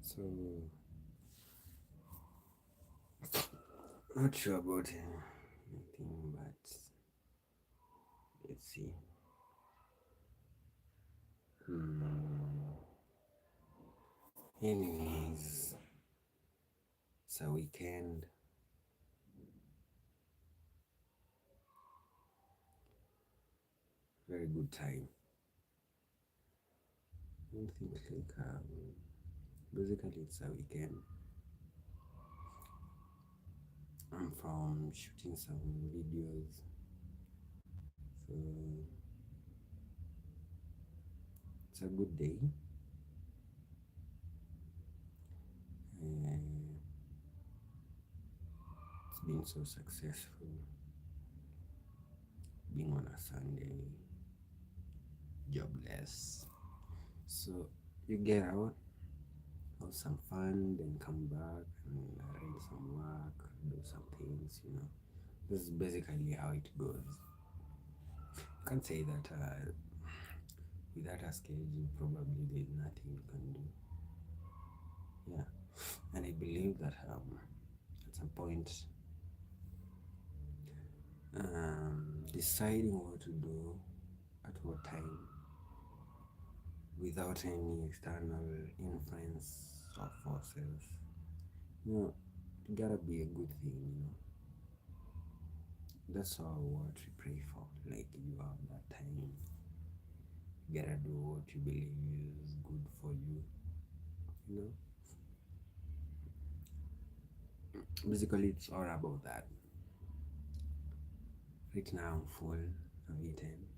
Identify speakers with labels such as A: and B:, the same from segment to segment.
A: So, not sure about anything, but let's see. Hmm. Anyways, it's a weekend. Very good time. I don't think basically it's a weekend. I'm from shooting some videos, so it's a good day. Uh, it's been so successful being on a Sunday, jobless. So you get out, have some fun, then come back and arrange some work, do some things. This is basically how it goes. You can't say that without a schedule, probably there's nothing you can do. Yeah, and I believe that at some point, deciding what to do at what time without any external influence or forces, it gotta be a good thing. That's all what we pray for. Like you have that time, you gotta do what you believe is good for you. You know, basically it's all about that. Right now I'm full. I've eaten.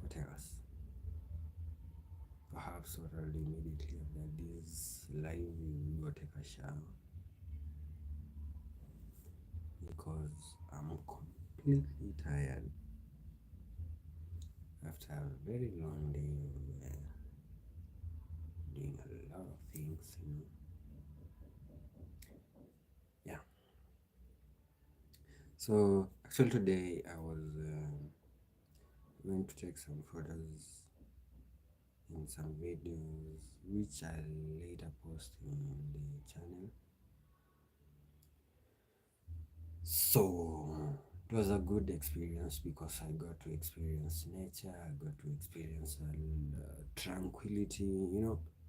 A: What else? Perhaps what I'll do immediately after this live is go take a shower because I'm completely tired after a very long day of doing a lot of things. Yeah. So actually today I was going to take some photos and some videos which I'll later post in the channel. So it was a good experience because I got to experience nature, I got to experience tranquility.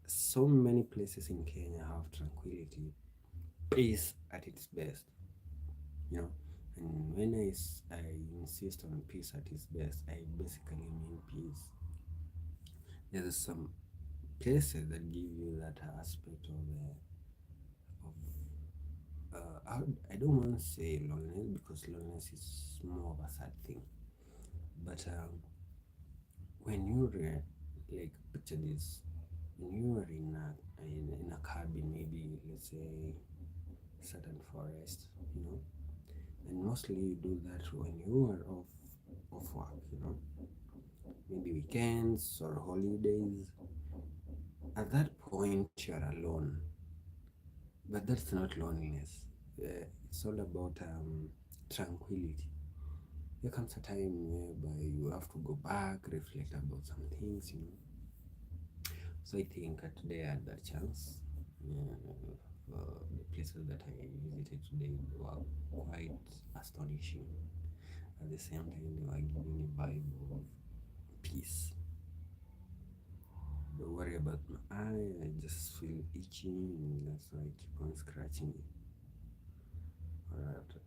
A: So many places in Kenya have tranquility, peace at its best. You know, and when I insist on peace at its best, I basically mean peace. There's some places that give you that aspect I don't want to say loneliness because loneliness is more of a sad thing. But when you're like picture this, when you are in a cabin, maybe let's say certain forest, and mostly you do that when you are off work, maybe weekends or holidays. At that point, you're alone, but that's not loneliness. It's all about tranquility. There comes a time whereby you have to go back, reflect about some things. So I think today I had that chance. The places that I visited today were quite astonishing. At the same time, they were giving me a vibe of peace. Don't worry about my eye, I just feel itching, and that's why I keep on scratching it,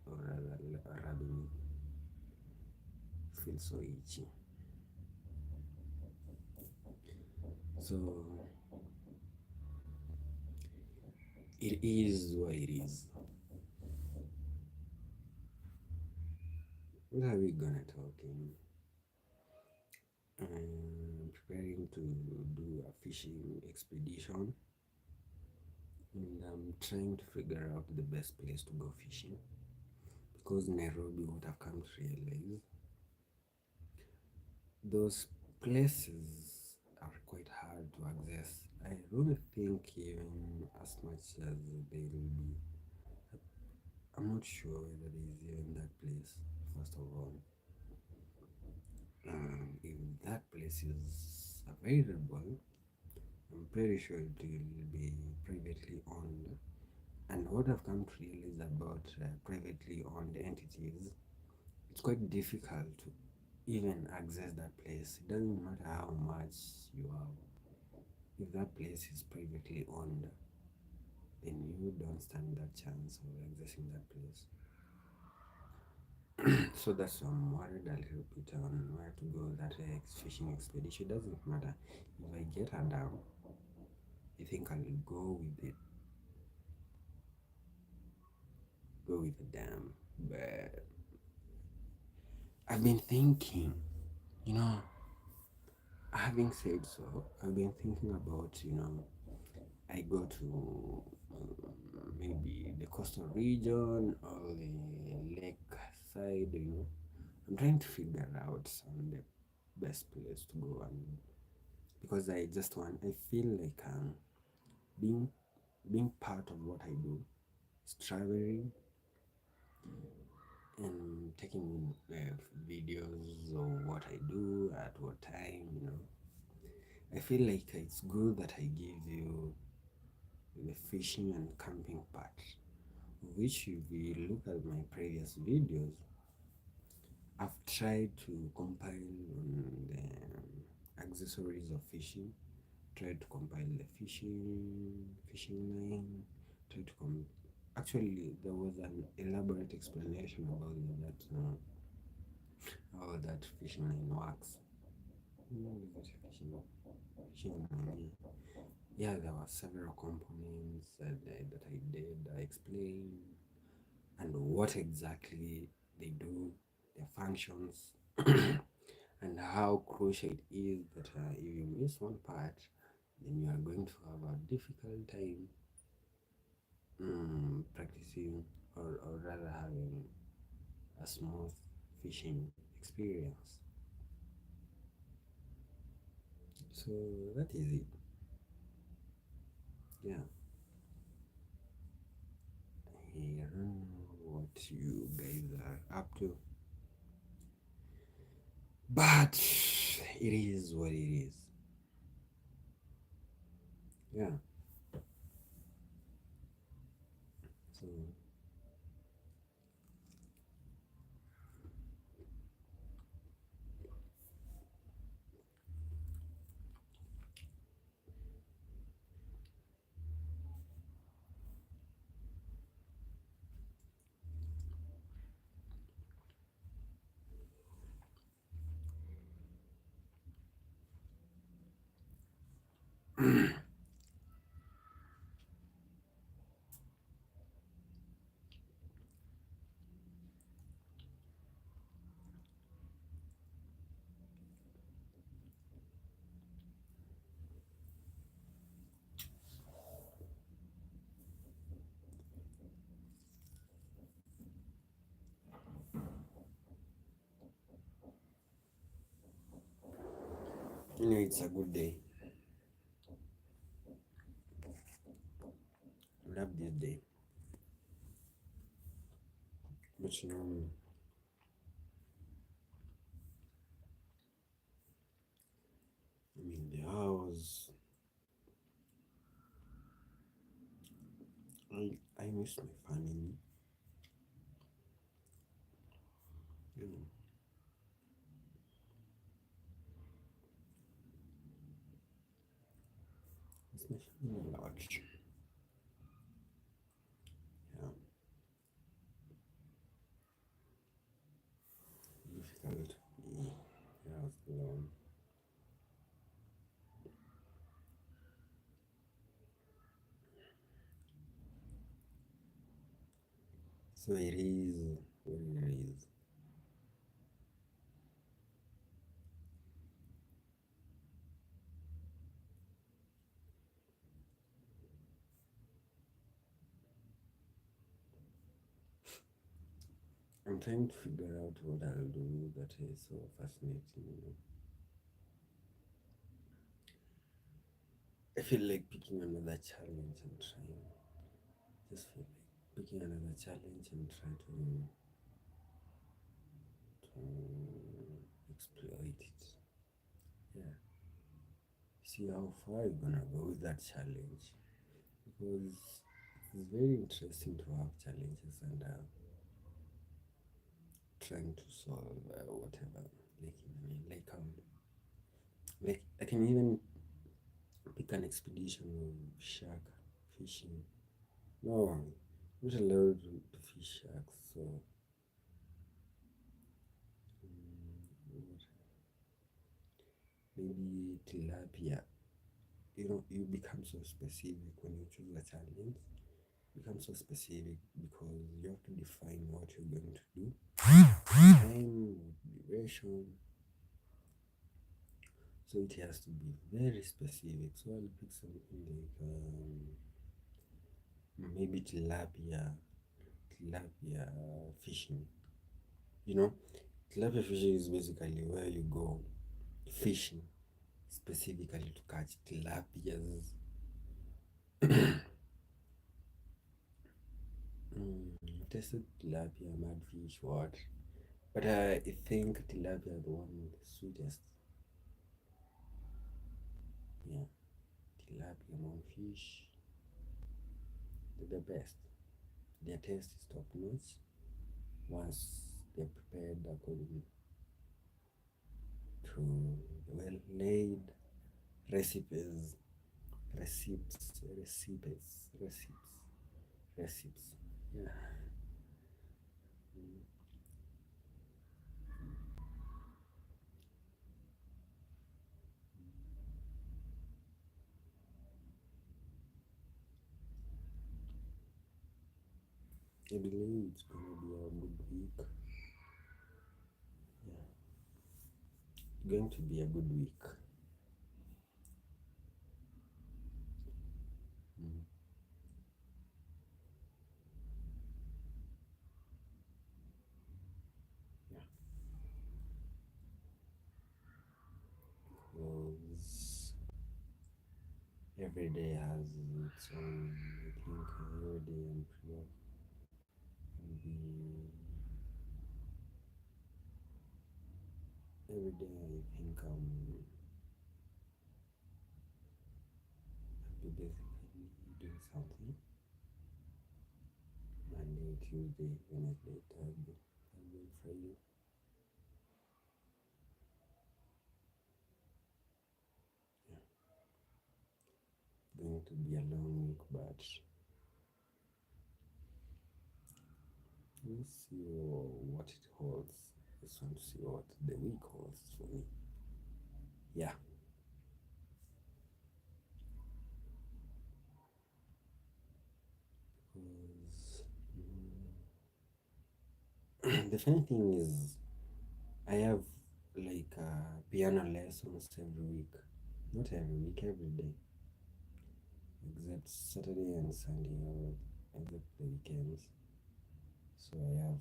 A: or rather rubbing it. It feels so itchy. So it is what it is. What are we gonna talk in? I'm preparing to do a fishing expedition, and I'm trying to figure out the best place to go fishing because Nairobi, what I've come to realize, those places are quite hard to access. I don't think even as much as they will be. I'm not sure whether there is even that place, first of all. If that place is available, I'm pretty sure it will be privately owned. And what I've come to realize about privately owned entities, it's quite difficult to even access that place. It doesn't matter how much you have. If that place is privately owned, then you don't stand that chance of accessing that place. So that's why I'm worried a little bit on where to go. That fishing expedition doesn't matter. If I get her down, I think I'll go with the dam. But I've been thinking, you know, having said so, I've been thinking about, I go to maybe the coastal region or the lake side, I'm trying to figure out some the best place to go, and because I feel like being being part of what I do is traveling and taking videos of what I do at what time. I feel like it's good that I give you the fishing and camping part, which if you look at my previous videos, I've tried to compile on the accessories of fishing, tried to compile the fishing line, tried to actually there was an elaborate explanation about how that fishing line works. What is that fishing line? Yeah, there were several components that I did. I explained and what exactly they do, their functions, and how crucial it is that if you miss one part, then you are going to have a difficult time practicing, or rather having a smooth fishing experience. So that is it. Yeah, I don't know what you guys are up to, but it is what it is. Yeah. So it's a good day. I love this day. But the house, I miss my family. You know, miss my family a lot. Yeah, difficult to be house alone. So it is what it is. I'm trying to figure out what I'll do that is so fascinating. I feel like picking another challenge and trying. Just feel like picking another challenge and try to exploit it. Yeah, see how far you're gonna go with that challenge, because it's very interesting to have challenges and trying to solve whatever. Like I can even pick an expedition of shark fishing. No, I'm not allowed to fish sharks, so maybe tilapia. You become so specific when you choose a challenge. Become so specific because you have to define what you're going to do, time, duration. So it has to be very specific. So I'll pick something like maybe tilapia fishing. You know, tilapia fishing is basically where you go fishing specifically to catch tilapias. Tested tilapia, mudfish, what? But I think tilapia is the one with the sweetest. Yeah, tilapia, monkfish, they're the best. Their taste is top notch once they're prepared according to well laid recipes, recipes. Yeah. Mm. I believe it's gonna be a good week. Yeah, going to be a good week. Mm. Yeah, because every day has its own. I think every day I'm pretty will be every day. I think I'll be basically doing something. Monday, Tuesday, Wednesday, Thursday, Friday. Yeah, going to be a long week, but we'll see what it holds. Just want to see what the week holds for me. Yeah, because the funny thing is, I have like piano lessons every week. Not every week, every day, except Saturday and Sunday, or except the weekends. So I have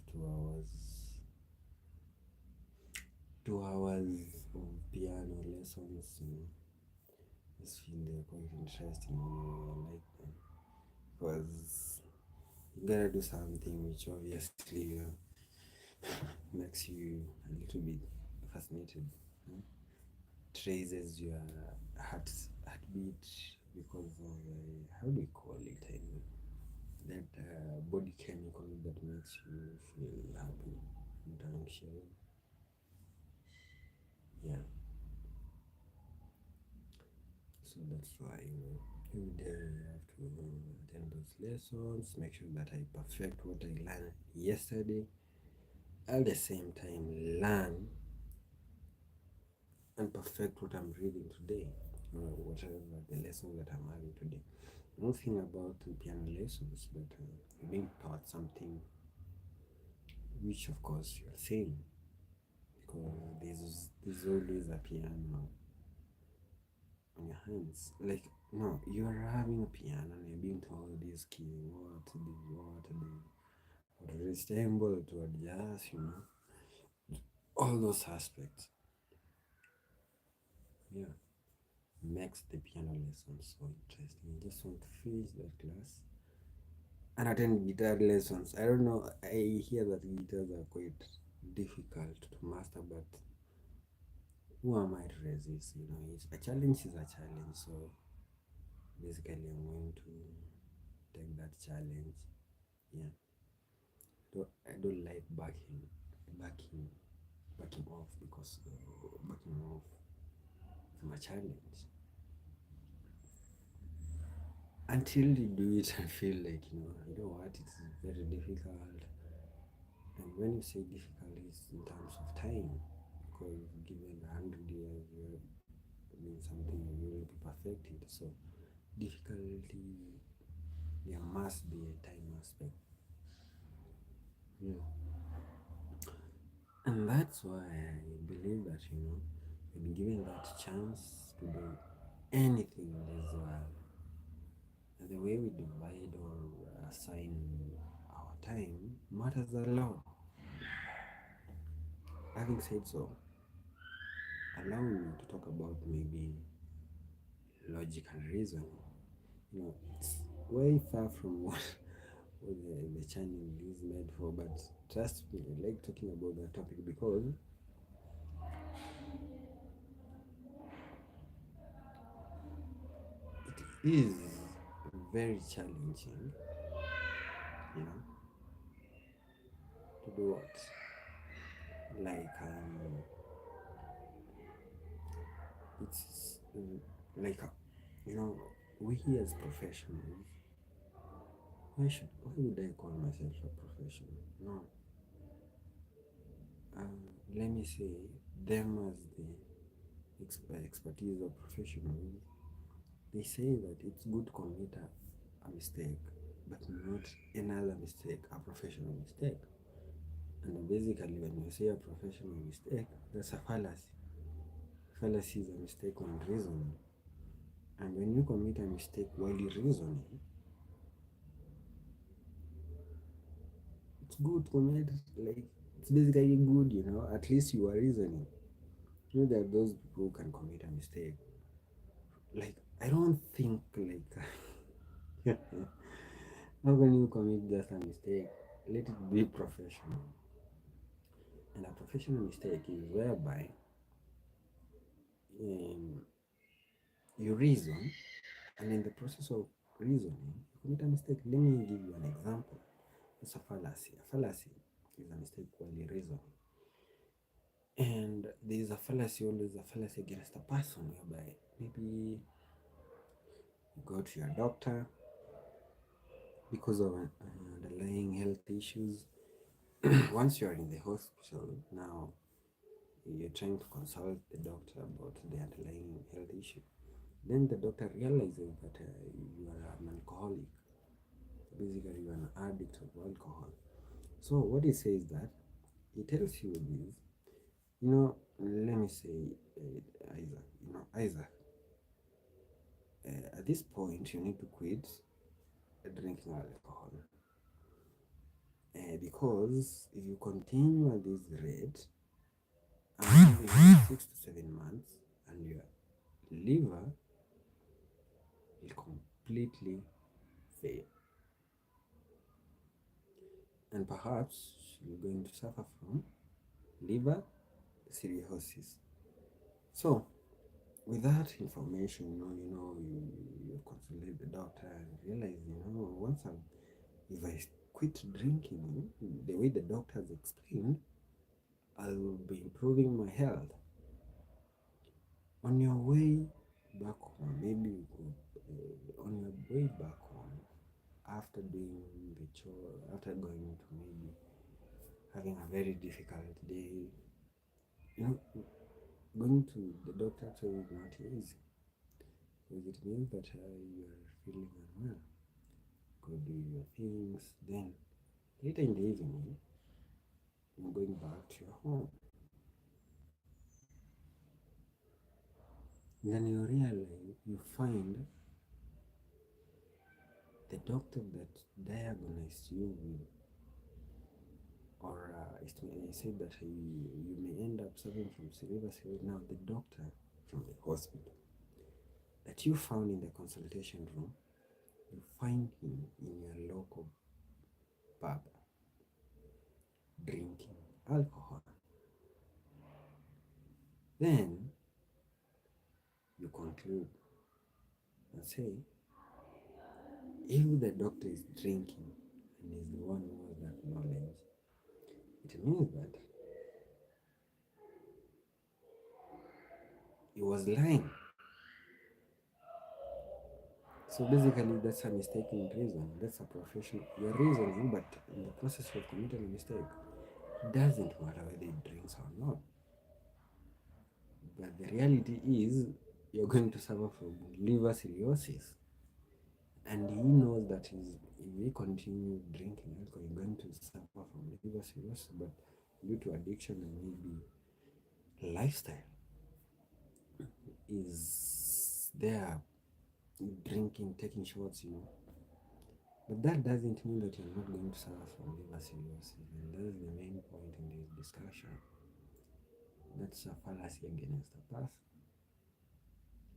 A: 2 hours of piano lessons. I just feel they're quite interesting. I like them because you gotta do something which obviously makes you a little bit fascinated. uh, Traces your heartbeat because of how do you call it? That body chemical that makes you feel happy and anxious. Yeah, so that's why every day I have to attend those lessons, make sure that I perfect what I learned yesterday, at the same time learn and perfect what I'm reading today, or whatever the lessons that I'm having today. One thing about the piano lessons that being taught something which of course you're saying, because there's always a piano on your hands. Like no, you're having a piano and you're being told this key, what to do, what to resemble, to adjust, all those aspects. Yeah, makes the piano lesson so interesting. I just want to finish that class and attend guitar lessons. I don't know. I hear that guitars are quite difficult to master, but who am I to resist? It's a challenge is a challenge. So basically, I'm going to take that challenge. Yeah. I don't like backing, backing off because backing off from a challenge until you do it and feel like what, it's very difficult. And when you say difficult, it's in terms of time, because given 100 years, you're doing something you will be perfected. So difficulty, there must be a time aspect. Yeah. And that's why I believe that when given that chance to do anything in this world, the way we divide or assign our time matters a lot. Having said so, allow me to talk about maybe logic and reasoning. It's way far from what the channel is made for, but trust me, I like talking about that topic because it is very challenging, you know, to do what? Like, it's like, we as professionals, why would I call myself a professional? No, um, let me say them as the expertise of professionals. They say that it's good to commit a mistake, but not another mistake, a professional mistake. And basically, when you say a professional mistake, that's a fallacy. Fallacy is a mistake when reasoning. And when you commit a mistake while you're reasoning, it's good to commit, like, it's basically good, at least you are reasoning. There are those people who can commit a mistake. Like, I don't think, like, how can you commit just a mistake? Let it be professional. And a professional mistake is whereby um, you reason, and in the process of reasoning, you commit a mistake. Let me give you an example. It's a fallacy. A fallacy is a mistake while you reason. And there is a fallacy, always a fallacy against a person, whereby maybe you go to your doctor because of underlying health issues. Once you are in the hospital, now you're trying to consult the doctor about the underlying health issue. Then the doctor realizes that you are an alcoholic. Basically, you are an addict of alcohol. So what he says that he tells you this, let me say, Isaac, Isaac, at this point you need to quit drinking alcohol, because if you continue at this rate, I'm giving you 6 to 7 months, and your liver will completely fail, and perhaps you're going to suffer from liver cirrhosis. So, with that information, you consulted the doctor and realize, once if I quit drinking the way the doctor has explained, I will be improving my health. On your way back home, maybe you could, on your way back home, after doing the chore, after going to maybe having a very difficult day, you know, going to the doctor actually is not easy, because it means that you are feeling unwell. Go do your things, then later in the evening, you're going back to your home. Then you realize, you find the doctor that diagnosed you with, or said that you may end up suffering from cerebral cirrhosis. Now, the doctor from the hospital that you found in the consultation room, you find him in your local pub drinking alcohol. Then you conclude and say, if the doctor is drinking and is the one who has that knowledge, it means that he was lying. So basically, that's a mistaken reason. That's a profession. You're reasoning, but in the process of committing a mistake, it doesn't matter whether it drinks or not. But the reality is, you're going to suffer from liver cirrhosis. And he knows that if he continues drinking alcohol, he's going to suffer from liver cirrhosis. But due to addiction and maybe lifestyle, is there drinking, taking shots. But that doesn't mean that you're not going to suffer from liver cirrhosis. And that's the main point in this discussion. That's a fallacy against the person.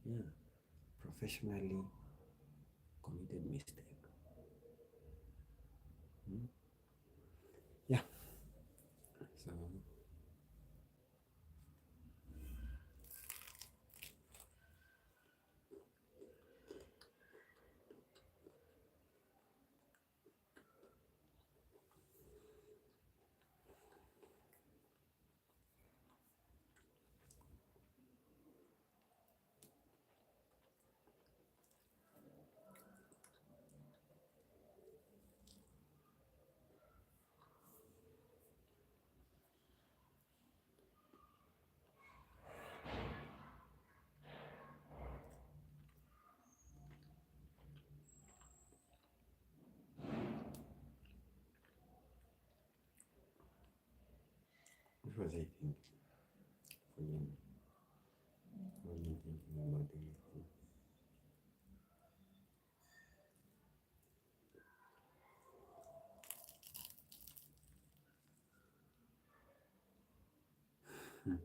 A: Yeah. Professionally committed mistake. Hmm? Yeah. So what was I thinking? Forgive me. I wasn't thinking about anything. Hmm.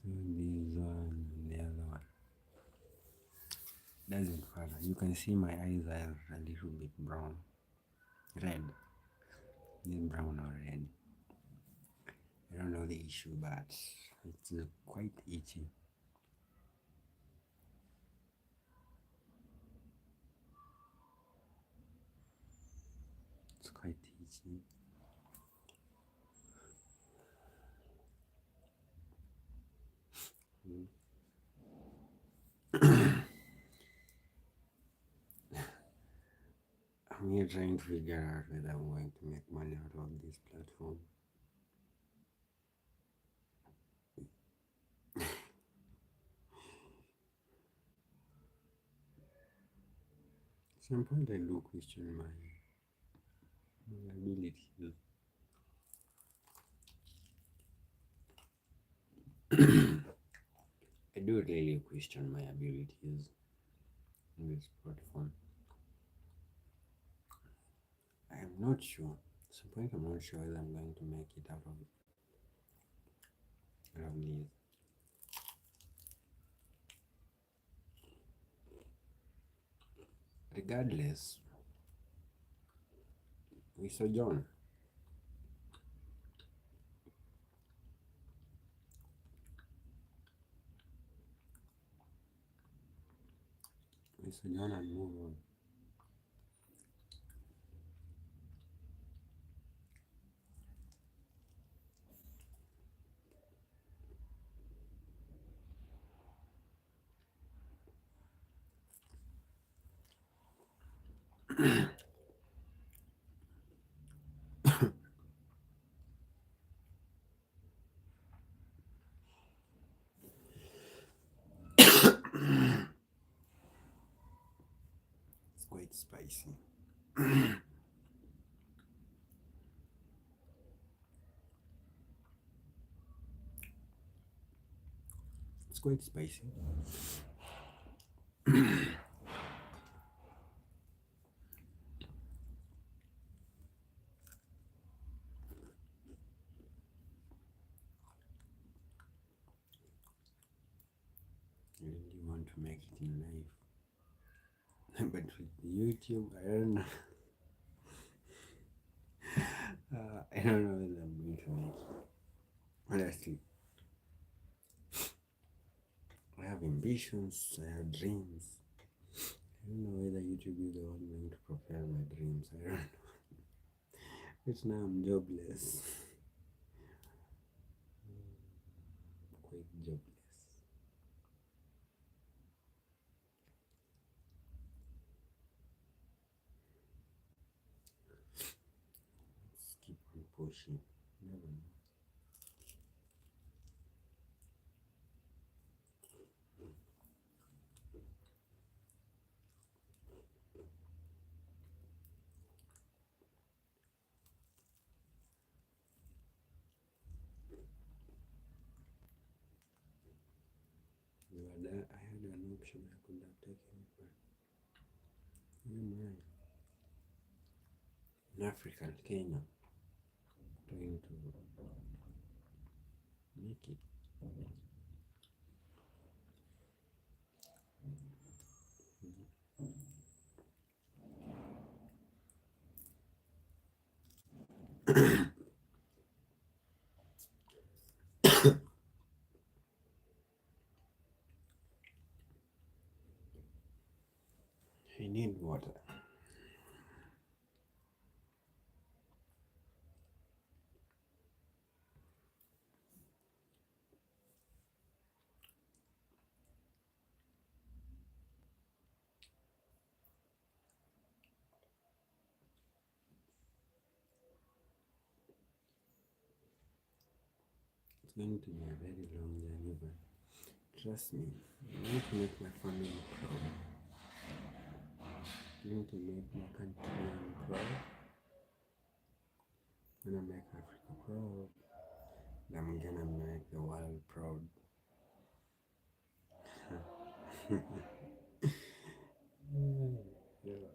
A: So this one and the other one doesn't matter. You can see my eyes are a little bit brown, red. Is it brown or red? I don't know the issue, but it's quite itchy. It's quite itchy. Mm. I'm here trying to figure out whether I'm going to make money out of this platform. At some point, I do question my abilities. I do really question my abilities in this platform. I am not sure. At some point, I'm not sure whether I'm going to make it out of these. Regardless, we sojourn. We sojourn and move on. quite spicy. It's quite spicy. I really want to make it in life. But with YouTube, I don't know. I don't know whether I'm going to make it. Honestly, I have ambitions, I have dreams. I don't know whether YouTube is the one going to propel my dreams. I don't know. But now I'm jobless. Quite jobless. Let's keep on pushing. Never know. I had an option I could have taken it, but never mind. In Africa, Kenya, trying to make it. I need water. It's going to be a very long journey, but trust me, I need to make my family proud. I need to make my country proud. I'm gonna make Africa proud. I'm gonna make the world proud. Yeah.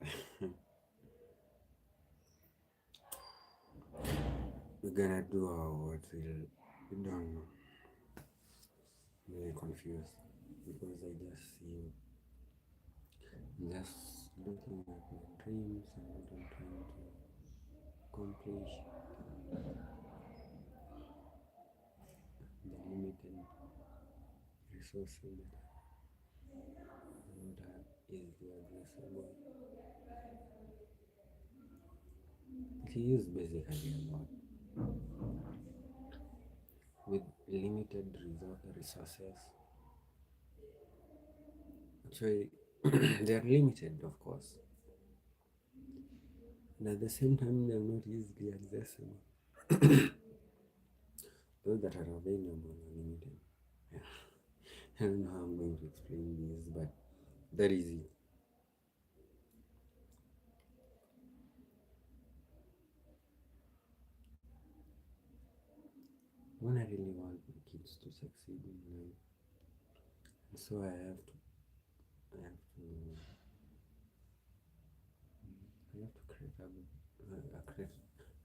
A: We're gonna do our what we don't know. I'm very confused because I just see just looking at my dreams and what I'm trying to accomplish, the limited resources that are easily addressable. It is basically about with limited resources. Actually, they are limited, of course, and at the same time, they are not easily accessible. Those that are available are limited. Yeah. I don't know how I'm going to explain this, but that is it. When I really want my kids to succeed in life, so I have to, I have to create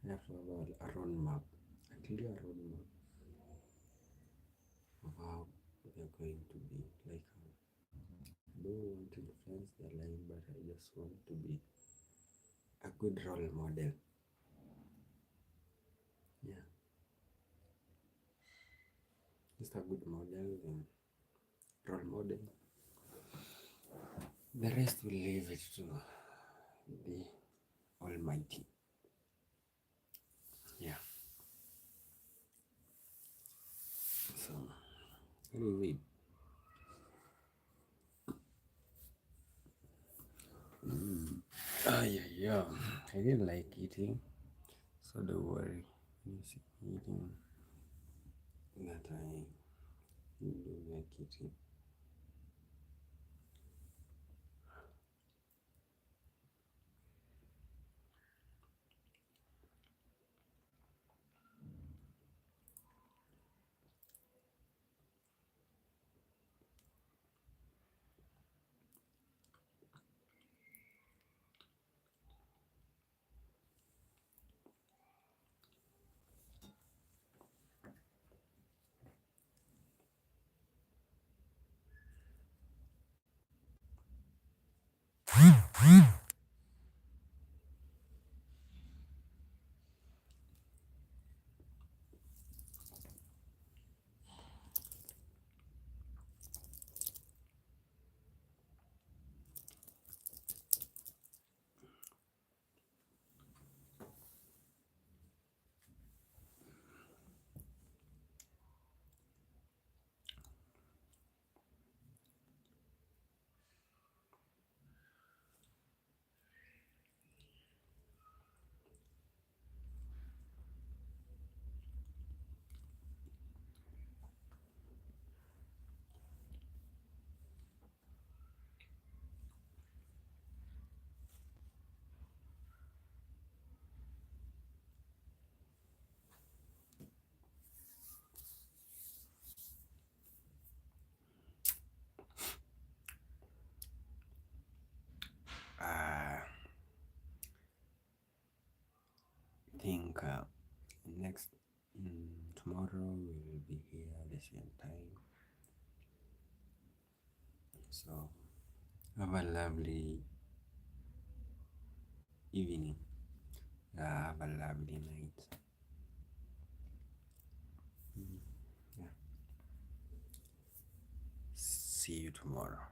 A: I have to have a roadmap, a clear roadmap of how they're going to be. Like, I don't want to influence their life, but I just want to be a good role model. Yeah, just a good model and role model. The rest will leave it to the Almighty. Yeah. So that is it. Yeah, yeah. I didn't like eating, so don't worry. When you see me eating, that I don't like eating. next tomorrow we will be here at the same time. So have a lovely evening. Have a lovely night. Yeah. See you tomorrow.